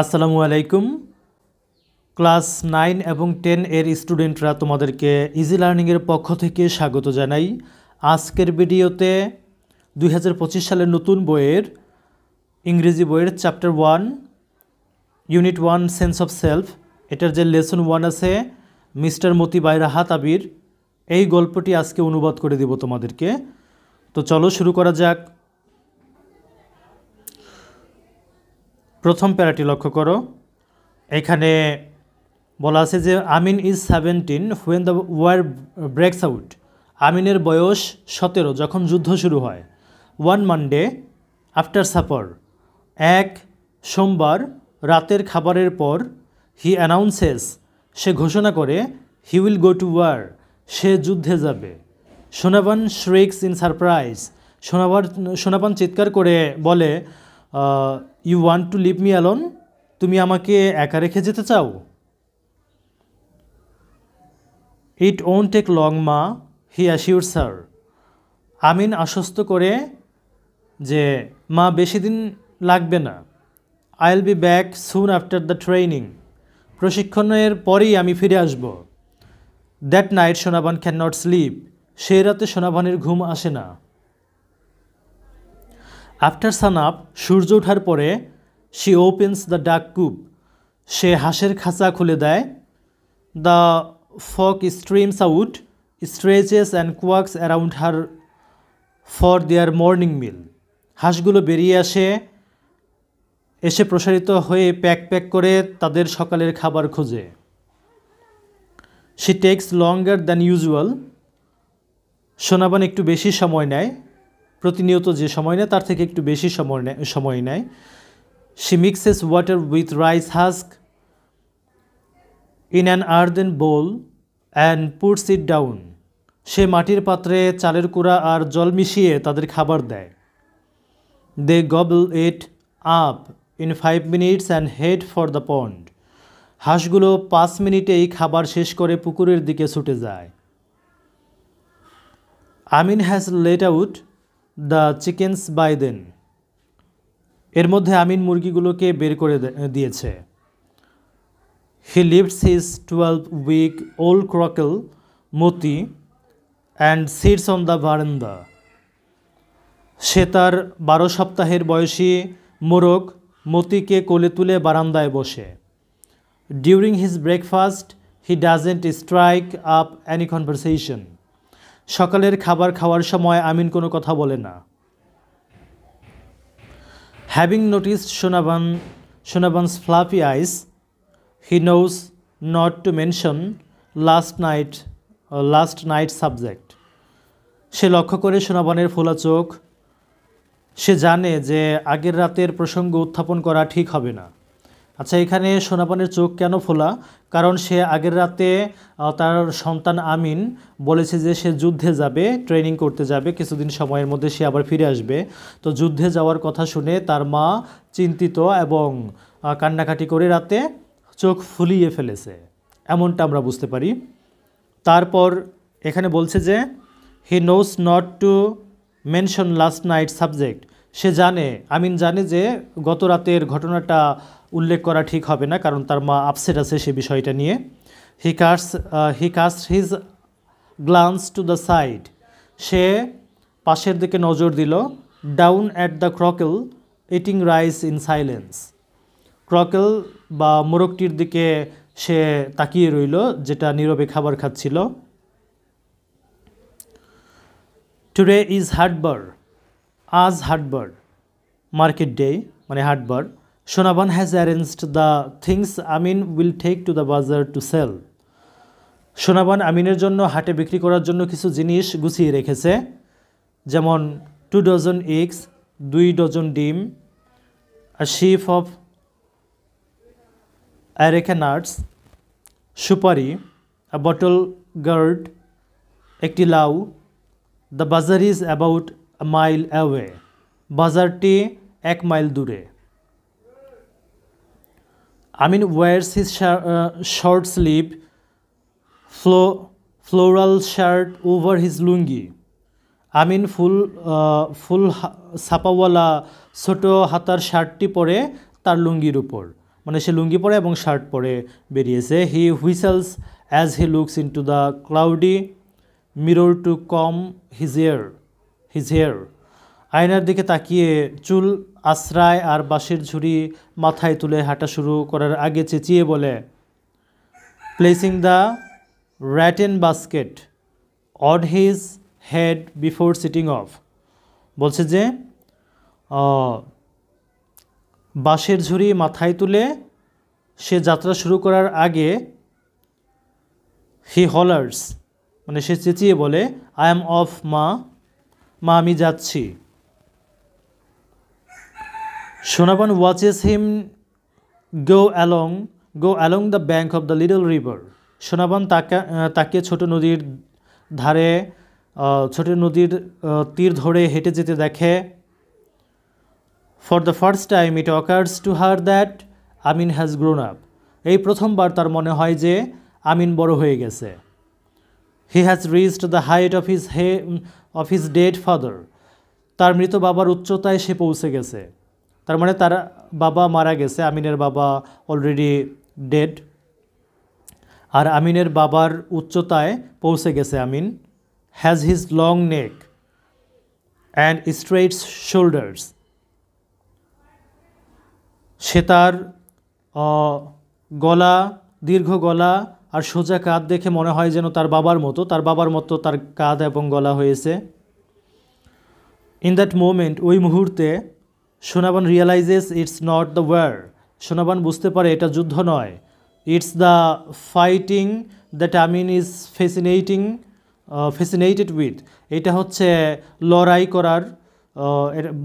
আসসালামু আলাইকুম। ক্লাস 9 এবং 10 এর স্টুডেন্টরা তোমাদেরকে ইজি লার্নিংয়ের পক্ষ থেকে স্বাগত জানাই। আজকের ভিডিওতে 2025 সালের নতুন বইয়ের ইংরেজি বইয়ের chapter 1 unit 1 sense of self, এটার যে লেসন 1 আছে মিস্টার মতি বাই রাহাত আবির, এই গল্পটি আজকে অনুবাদ করে দিব তোমাদেরকে। তো চলো শুরু করা যাক। প্রথম প্যারাটি লক্ষ্য করো। এখানে বলা আছে যে Amin is 17 when the war breaks out. আমিনের বয়স 17 যখন যুদ্ধ শুরু হয়। ওয়ান মানডে আফটার সাপার, এক সোমবার রাতের খাবারের পর, হি অ্যানাউন্সেস, সে ঘোষণা করে, he will go to war, সে যুদ্ধে যাবে। সোনাবান শ্রিক্স ইন সারপ্রাইজ, সোনাবান চিৎকার করে বলে, you want to leave me alone, তুমি আমাকে একা রেখে যেতে চাও? ইট ওন্ট টেক লং মা, হি অ্যাসিউরস হার। আমিন আশ্বস্ত করে যে মা বেশি দিন লাগবে না। I will be back soon after the training, প্রশিক্ষণের পরেই আমি ফিরে আসব। That night Sonaban can not slip, সেই রাতে সোনাবানের ঘুম আসে না। আফটার সান আপ, সূর্য ওঠার পরে, she opens the duck coop, সে হাঁসের খাঁচা খুলে দেয়। The flock streams out, stretches and quacks around her for their morning meal, হাঁসগুলো বেরিয়ে এসে প্রসারিত হয়ে প্যাক প্যাক করে তাদের সকালের খাবার খোঁজে। She text longer than usual, Sonaban একটু বেশি সময় নেয়, প্রতিনিয়ত যে সময় নেয় তার থেকে একটু বেশি সময় নেয়। She mixes water with rice husk in an earthen bowl and puts it down, সে মাটির পাত্রে চালের কুড়া আর জল মিশিয়ে তাদের খাবার দেয়। They gobble it up in 5 minutes and head for the pond, হাঁসগুলো 5 মিনিটেই খাবার শেষ করে পুকুরের দিকে ছুটে যায়। Amin has let out the chickens by then, এর মধ্যে আমিন মুরগিগুলোকে বের করে দিয়েছে। He lifts his 12-week-old cockerel Moti and sits on the veranda, সে তার 12 সপ্তাহের বয়সী মোরগ মতিকে কোলে তুলে বারান্দায় বসে। During his breakfast he doesn't strike up any conversation, সকালের খাবার খাওয়ার সময় আমিন কোনো কথা বলে না। হ্যাভিং নোটিসড সোনাবান's fluffy eyes, he knows not to mention last night's subject, সে লক্ষ্য করে সোনাবানের ফোলা চোখ, সে জানে যে আগের রাতের প্রসঙ্গ উত্থাপন করা ঠিক হবে না। আচ্ছা, এখানে সোনাবানের চোখ কেন ফোলা? কারণ সে আগের রাতে তার সন্তান আমিন বলেছে যে সে যুদ্ধে যাবে, ট্রেনিং করতে যাবে, কিছুদিন সময়ের মধ্যে সে আবার ফিরে আসবে। তো যুদ্ধে যাওয়ার কথা শুনে তার মা চিন্তিত এবং কান্নাকাটি করে রাতে চোখ ফুলিয়ে ফেলেছে, এমনটা আমরা বুঝতে পারি। তারপর এখানে বলছে যে he knows not to mention last night subject, সে জানে, আমিন জানে যে গত রাতের ঘটনাটা উল্লেখ করা ঠিক হবে না, কারণ তার মা আপসেট আছে সে বিষয়টা নিয়ে। He cast his glance to the side, সে পাশের দিকে নজর দিল। Down at the cockerel eating rice in silence, cockerel বা মোরগটির দিকে সে তাকিয়ে রইল, যেটা নীরবে খাবার খাচ্ছিল। টুডে ইজ হাটবার, আজ হাটবার, মার্কেট ডে মানে হাটবার। Sonaban has arranged the things Amin will take to the bazaar to sell, Sonaban আমিনের জন্য হাটে বিক্রি করার জন্য কিছু জিনিস গুছিয়ে রেখেছে, যেমন 2 dozen eggs, 2 ডজন ডিম, আ শিফ অফ অ্যারেকা নাটস, সুপারি, আ বটল গার্ড, একটি লাউ। The bazaar is about a mile away, বাজারটি 1 মাইল দূরে। Amin wears his short sleeve floral shirt over his lungi, Amin ফুল ছাপাওয়ালা ছোটো হাতার শার্টটি পরে তার লুঙ্গির উপর। মানে সে লুঙ্গি পরে এবং শার্ট পরে বেরিয়েছে। He whistles as he looks into the cloudy mirror to comb his hair. আয়নার দিকে তাকিয়ে চুল আশ্রায় আর বাঁশের ঝুড়ি মাথায় তুলে হাঁটা শুরু করার আগে চেঁচিয়ে বলে, placing the rattan basket on his head before setting off. বলছে যে বাঁশের ঝুড়ি মাথায় তুলে সে যাত্রা শুরু করার আগে হি হলার্স, মানে সে চেঁচিয়ে বলে, আই এম অফ মা, আমি যাচ্ছি। Sonaban watches him go along the bank of the little river. Sonaban তাকে ছোট নদীর তীর ধরে হেঁটে যেতে দেখে। For the first time it occurs to her that Amin has grown up. এই প্রথমবার তার মনে হয় যে আমিন বড় হয়ে গেছে। He has reached the height of his dead father. তার মৃত বাবার উচ্চতায় সে পৌঁছে গেছে। তার মানে তার বাবা মারা গেছে, আমিনের বাবা অলরেডি ডেড, আর আমিনের বাবার উচ্চতায় পৌঁছে গেছে Amin. Has his long neck and straight shoulders. সে তার দীর্ঘ গলা আর সোজা কাঁধ দেখে মনে হয় যেন তার বাবার মতো তার কাঁধ এবং গলা হয়েছে। ইন দ্যাট মোমেন্ট, ওই মুহূর্তে Sonaban realises it's not the war. Sonaban বুঝতে পারে এটা যুদ্ধ নয়। It's the fighting that Amin is fascinated with. এটা হচ্ছে লড়াই করার,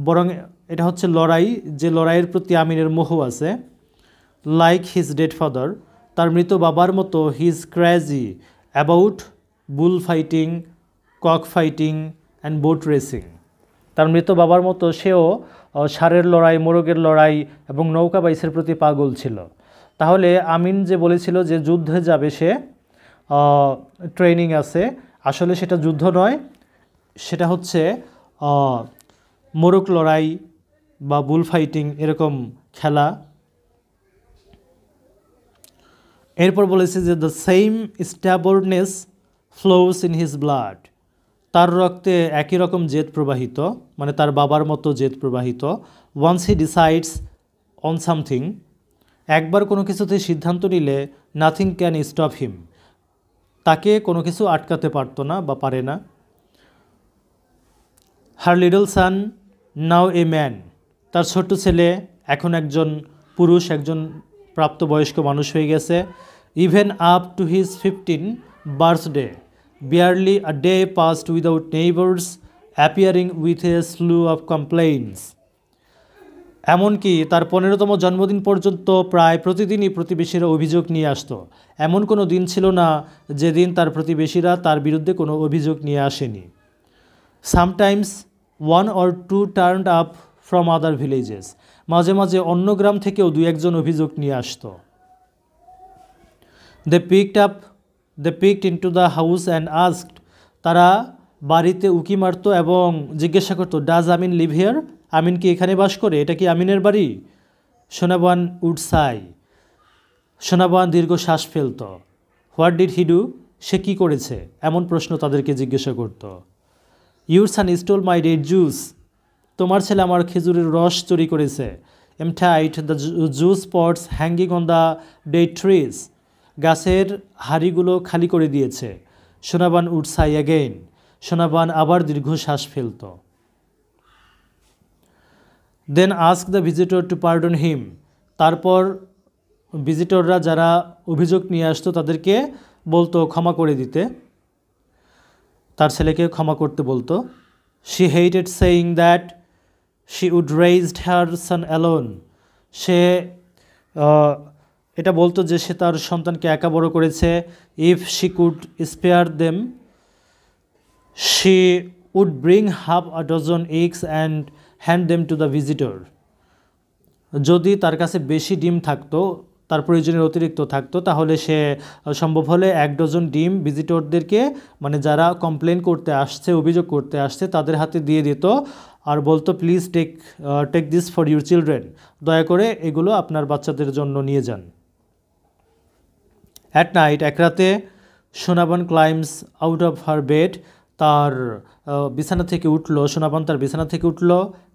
বরং এটা হচ্ছে লড়াই, যে লড়াইয়ের প্রতি আমিনের মোহ আছে। লাইক হিজ ডেড ফাদার, তার মৃত বাবার মতো, he is crazy about bull fighting, cock fighting and boat racing. তার মৃত বাবার মতো সেও ষাঁড়ের লড়াই, মোরগের লড়াই এবং নৌকা বাইচের প্রতি পাগল ছিল। তাহলে আমিন যে বলেছিল যে যুদ্ধে যাবে সে, ট্রেনিং আছে, আসলে সেটা যুদ্ধ নয়, সেটা হচ্ছে মোরগ লড়াই বা বুল ফাইটিং এরকম খেলা। এরপর বলেছে যে the same stubbornness flows in his blood. তার রক্তে একই রকম জেদ প্রবাহিত, মানে তার বাবার মতো জেদ প্রবাহিত। Once he decides on something, একবার কোনো কিছুতে সিদ্ধান্ত নিলে নাথিং ক্যান স্টপ হিম, তাকে কোনো কিছু আটকাতে পারতো না বা পারে না। হার little San now a man, তার ছোট্ট ছেলে এখন একজন পুরুষ, একজন প্রাপ্তবয়স্ক মানুষ হয়ে গেছে। Even up to his 15th birthday barely a day passed without neighbors appearing with a slew of complaints. এমনকি তার 15তম জন্মদিন পর্যন্ত প্রায় প্রতিদিনই প্রতিবেশীরা অভিযোগ নিয়ে আসতো। এমন কোনো দিন ছিল না যেদিন তার প্রতিবেশীরা তার বিরুদ্ধে কোনো অভিযোগ নিয়ে আসেনি। Sometimes 1 or 2 turned up from other villages, মাঝে মাঝে অন্য গ্রাম থেকেও 2-1 অভিযোগ নিয়ে আসতো। They peeked into the house and asked, তারা বাড়িতে উকি মারতো এবং জিজ্ঞাসা করতো, ডাজ আমিন লিভ হিয়ার, আমিন কি এখানে বাস করে, এটা কি আমিনের বাড়ি? সোনাবান উড সাই, সোনাবান দীর্ঘ শ্বাস ফেলত। হোয়াট ডিড হি ডু, সে কী করেছে, এমন প্রশ্ন তাদেরকে জিজ্ঞাসা করত। Your son stole my date juice, তোমার ছেলে আমার খেজুরের রস চুরি করেছে। Emptied the juice pots hanging on the date trees, গাছের হাড়িগুলো খালি করে দিয়েছে। Sonaban would Sai again, Sonaban আবার দীর্ঘ শ্বাস ফেলত। Then ask the visitor to pardon him, তারপর ভিজিটররা যারা অভিযোগ নিয়ে আসতো তাদেরকে বলতো ক্ষমা করে দিতে, তার ছেলেকে ক্ষমা করতে বলতো। She hated saying that she would raised her son alone, সে এটা বলতো যে সে তার সন্তানকে একা বড় করেছে। If she could spare them she would bring half a dozen eggs and hand them to the visitor, যদি তার কাছে বেশি ডিম থাকতো, তার প্রয়োজনের অতিরিক্ত থাকতো, তাহলে সে সম্ভব হলে 1 ডজন ডিম ভিজিটরদেরকে, মানে যারা কমপ্লেন করতে আসছে, অভিযোগ করতে আসছে, তাদের হাতে দিয়ে দিত। আর বলতো please take this for your children, দয়া করে এগুলো আপনার বাচ্চাদের জন্য নিয়ে যান। অ্যাট নাইট, এক রাতে, Sonaban climbs out of her bed, তার বিছানা থেকে উঠল, সোনাবান তার বিছানা থেকে উঠল,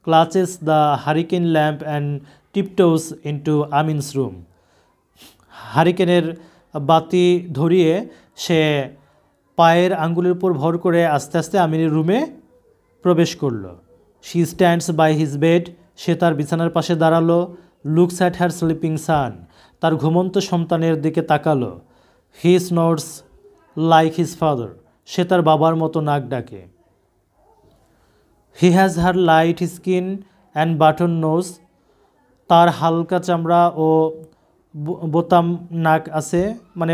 clutches the hurricane lamp and tiptoes into Amin's room. হারিকেনের বাতি ধরিয়ে সে পায়ের আঙ্গুলের উপর ভর করে আস্তে আস্তে আমিনের রুমে প্রবেশ করল। She stands by his bed, সে তার বিছানার পাশে দাঁড়ালো। Looks at her sleeping son, তার ঘুমন্ত সন্তানের দিকে তাকালো। He snores like his father, সে তার বাবার মতো নাক ডাকে। He has her light skin and button nose, তার হালকা চামড়া ও বোতাম নাক আছে, মানে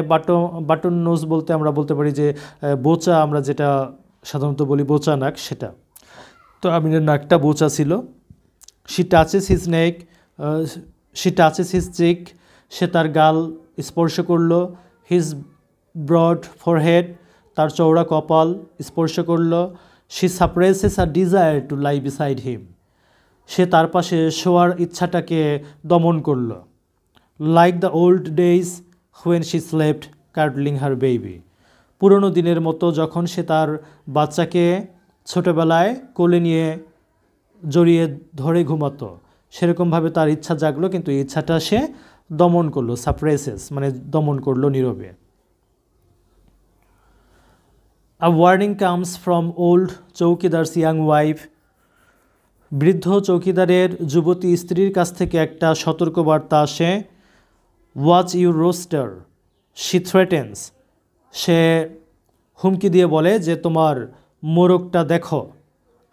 বাটন নোজ বলতে আমরা বলতে পারি যে বোচা, আমরা যেটা সাধারণত বলি বোচা নাক, সেটা। তো আমিনের নাকটা বোচা ছিল। She touches his neck, she touches his cheek, সে তার গাল স্পর্শ করল। হিজ ব্রড ফরহেড, তার চওড়া কপাল স্পর্শ করল। She suppresses a desire to lie beside him, সে তার পাশে শোয়ার ইচ্ছাটাকে দমন করল। Like the old days when she slept cuddling her baby, পুরনো দিনের মতো যখন সে তার বাচ্চাকে ছোটোবেলায় কোলে নিয়ে জড়িয়ে ধরে ঘুমাতো, সেরকমভাবে তার ইচ্ছা জাগলো, কিন্তু এই ইচ্ছাটা সে দমন করলো। সাপ্রেসেস মানে দমন করলো নীরবে। A warning comes from old chowkidar's young wife, বৃদ্ধ চৌকিদারের যুবতী স্ত্রীর কাছ থেকে একটা সতর্কবার্তা আসে। Watch your rooster, she threatens, সে হুমকি দিয়ে বলে যে তোমার মোরগটা দেখো।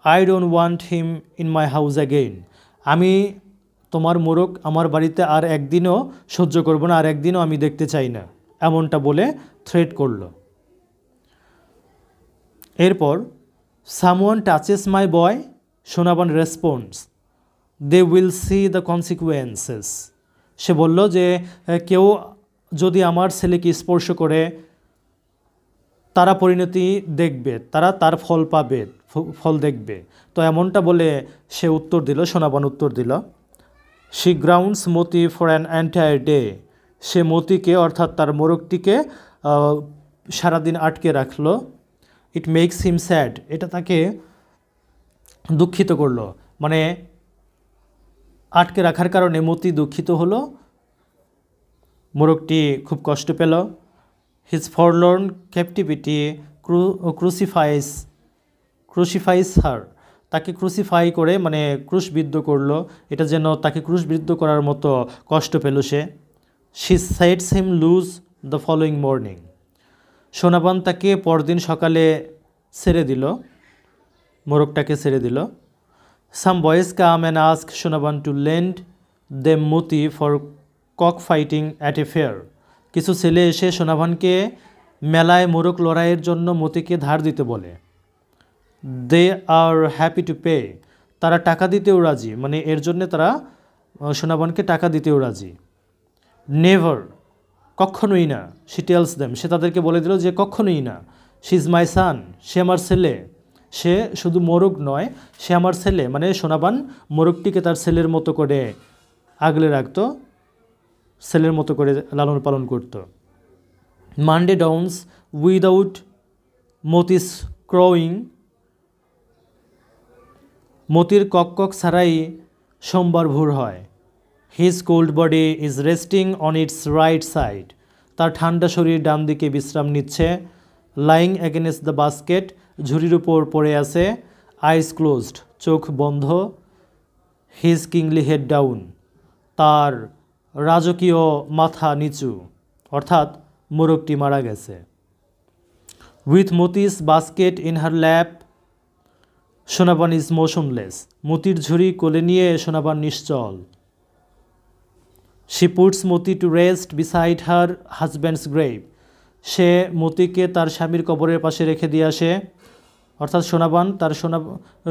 I don't want him in my house again, আমি তোমার মোরগ আমার বাড়িতে আর একদিনও সহ্য করব না, আর একদিনও আমি দেখতে চাই না, এমনটা বলে থ্রেট করল। এরপর someone touches my boy, Sonaban response they will see the consequences, সে বলল যে কেউ যদি আমার ছেলেকে স্পর্শ করে তারা পরিণতি দেখবে, তারা তার ফল পাবে, ফল দেখবে। তো এমনটা বলে সে উত্তর দিল, সোনাবান উত্তর দিল। She grounds Moti for an entire day, সে মতিকে অর্থাৎ তার মোরগটিকে সারাদিন আটকে রাখলো। ইট মেক্স হিম স্যাড, এটা তাকে দুঃখিত করলো, মানে আটকে রাখার কারণে মতি দুঃখিত হলো, মোরগটি খুব কষ্ট পেল। হিজ ফরলর্ন ক্যাপটিভিটি ক্রুসিফাইস হার, তাকে ক্রুসিফাই করে মানে ক্রুশবিদ্ধ করলো, এটা যেন তাকে ক্রুশবিদ্ধ করার মতো কষ্ট পেল সে। She sets him loose the following morning, Sonaban তাকে পরদিন সকালে ছেড়ে দিল, মোরগটাকে ছেড়ে দিল। Some boys come and ask Sonaban to lend them Moti for cock fighting at a fair, কিছু ছেলে এসে সোনাবানকে মেলায় মোরগ লড়াইয়ের জন্য মতিকে ধার দিতে বলে। দে আর হ্যাপি টু পে, তারা টাকা দিতেও রাজি, মানে এর জন্যে তারা সোনাবানকে টাকা দিতেও রাজি। নেভার, কখনোই না। শি টেলস দেম, সে তাদেরকে বলে দিল যে কখনোই না। শি ইজ মাই সান, সে আমার ছেলে, সে শুধু মোরগ নয়, সে আমার ছেলে, মানে সোনাবান মোরগটিকে তার ছেলের মতো করে আগলে রাখত, ছেলের মতো করে লালন পালন করত। মানডে ডাউনস উইদাউট মতিস ক্রোয়িং, মতির কক কক ছাড়াই সোমবার ভোর হয়। His cold body is resting on it's right side, তার ঠান্ডা শরীর ডান দিকে বিশ্রাম নিচ্ছে। লাইং অ্যাগেনস্ট দ্য বাস্কেট, ঝুড়ির উপর পড়ে আছে। আইস ক্লোজড, চোখ বন্ধ। হিজ কিংলি হেড ডাউন, তার রাজকীয় মাথা নিচু, অর্থাৎ মোরগটি মারা গেছে। With Moti's basket in her lap, Sonaban is motionless, মতির ঝুড়ি কোলে নিয়ে সোনাবান নিশ্চল। She puts Moti to rest beside her husband's grave, সে মতিকে তার স্বামীর কবরের পাশে রেখে দিয়ে আসে, অর্থাৎ সোনাবান তার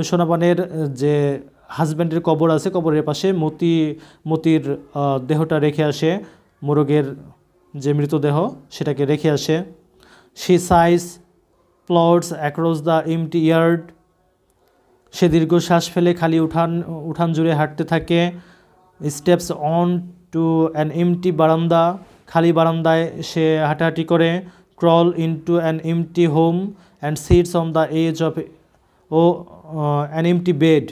সোনাবানের যে হাজব্যান্ডের কবর আছে, কবরের পাশে মতির দেহটা রেখে আসে, মোরগের যে মৃতদেহ সেটাকে রেখে আসে। She sighs plods across the empty yard, সে দীর্ঘশ্বাস ফেলে খালি উঠান জুড়ে হাঁটতে থাকে। Steps on to an empty বারান্দা, খালি বারান্দায় সে হাঁটাহাঁটি করে। Crawl into an empty home and sits on the edge of an empty bed,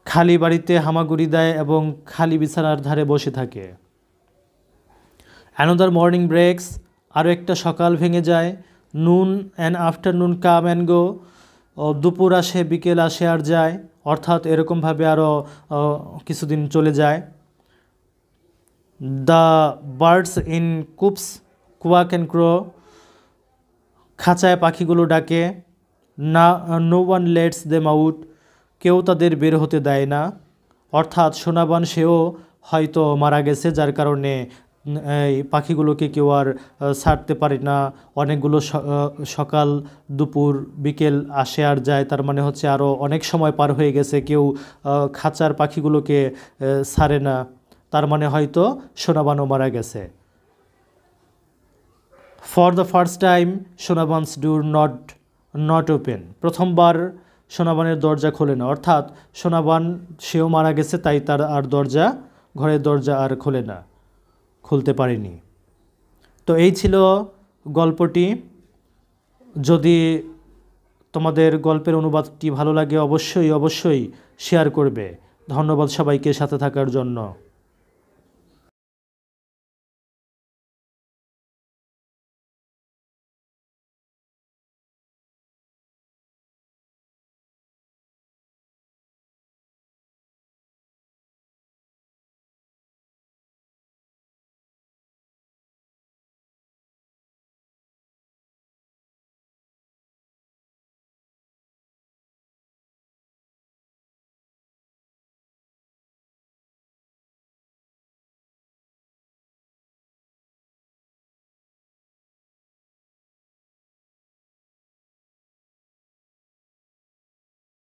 খালি বাড়িতে হামাগুড়ি দেয় এবং খালি বিছানার ধারে বসে থাকে। অ্যানাদার মর্নিং ব্রেকস, আরও একটা সকাল ভেঙে যায়। Noon and afternoon come and go, দুপুর আসে বিকেল আসে আর যায়, অর্থাৎ এরকমভাবে আরও কিছুদিন চলে যায়। The birds in coops quack and crow, খাঁচায় পাখিগুলো ডাকে। না, no one lets them out, কেউ তাদের বের হতে দেয় না, অর্থাৎ সোনাবান সেও হয়তো মারা গেছে, যার কারণে এই পাখিগুলোকে কেউ আর ছাড়তে পারে না। অনেকগুলো সকাল দুপুর বিকেল আসে আর যায়, তার মানে হচ্ছে আরও অনেক সময় পার হয়ে গেছে, কেউ খাঁচার পাখিগুলোকে ছাড়ে না, তার মানে হয়তো সোনাবানও মারা গেছে। For the first time Sonaban's door not open, প্রথমবার সোনাবানের দরজা খোলে না, অর্থাৎ সোনাবান সেও মারা গেছে, তাই তার আর ঘরের দরজা আর খোলে না, খুলতে পারেনি। তো এই ছিল গল্পটি। যদি তোমাদের গল্পের অনুবাদটি ভালো লাগে অবশ্যই শেয়ার করবে। ধন্যবাদ সবাইকে সাথে থাকার জন্য।